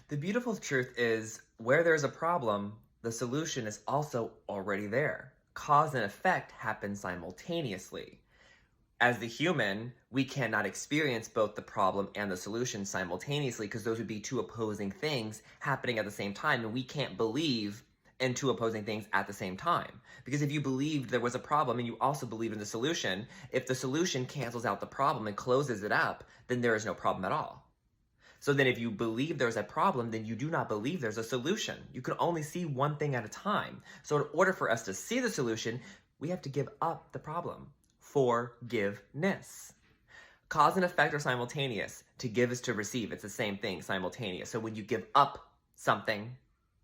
The beautiful truth is where there's a problem, the solution is also already there. Cause and effect happen simultaneously. As the human, we cannot experience both the problem and the solution simultaneously because those would be two opposing things happening at the same time. And we can't believe in two opposing things at the same time. Because if you believed there was a problem and you also believed in the solution, if the solution cancels out the problem and closes it up, then there is no problem at all. So then if you believe there's a problem, then you do not believe there's a solution. You can only see one thing at a time. So in order for us to see the solution, we have to give up the problem. Forgiveness. Cause and effect are simultaneous. To give is to receive. It's the same thing, simultaneous. So when you give up something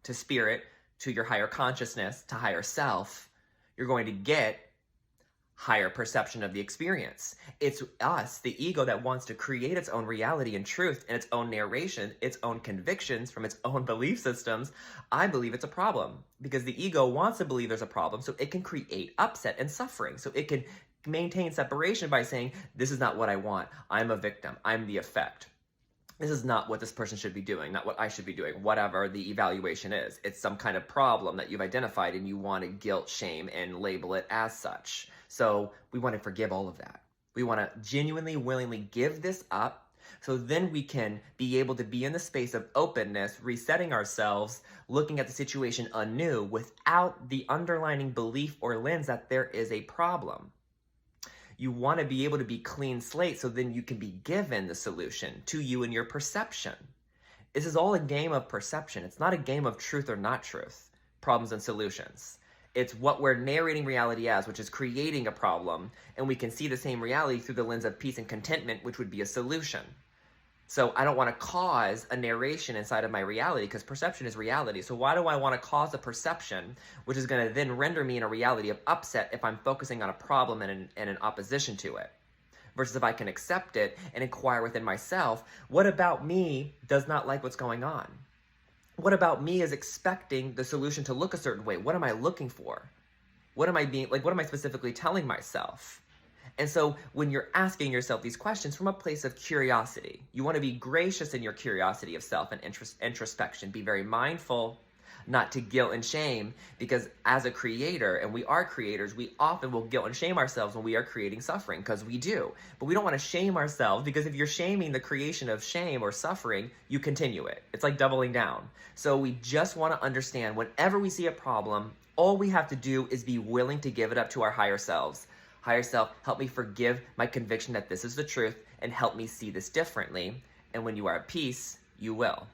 to spirit, to your higher consciousness, to higher self, you're going to get higher perception of the experience. It's us, the ego, that wants to create its own reality and truth and its own narration, its own convictions from its own belief systems. I believe it's a problem because the ego wants to believe there's a problem so it can create upset and suffering. So it can maintain separation by saying, this is not what I want. I'm a victim. I'm the effect. This is not what this person should be doing, not what I should be doing, whatever the evaluation is. It's some kind of problem that you've identified and you want to guilt, shame, and label it as such. So we want to forgive all of that. We want to genuinely, willingly give this up so then we can be able to be in the space of openness, resetting ourselves, looking at the situation anew without the underlining belief or lens that there is a problem. You want to be able to be clean slate so then you can be given the solution to you and your perception. This is all a game of perception. It's not a game of truth or not truth, problems and solutions. It's what we're narrating reality as, which is creating a problem, and we can see the same reality through the lens of peace and contentment, which would be a solution. So I don't want to cause a narration inside of my reality because perception is reality. So why do I want to cause a perception which is going to then render me in a reality of upset if I'm focusing on a problem and an opposition to it? Versus if I can accept it and inquire within myself, what about me does not like what's going on? What about me is expecting the solution to look a certain way? What am I looking for? What am I specifically telling myself? And so when you're asking yourself these questions from a place of curiosity, you want to be gracious in your curiosity of self and introspection. Be very mindful not to guilt and shame, because as a creator, and we are creators, we often will guilt and shame ourselves when we are creating suffering, because we do. But we don't want to shame ourselves, because if you're shaming the creation of shame or suffering, you continue it. It's like doubling down. So we just want to understand whenever we see a problem, all we have to do is be willing to give it up to our higher selves. Higher self, help me forgive my conviction that this is the truth and help me see this differently. And when you are at peace, you will.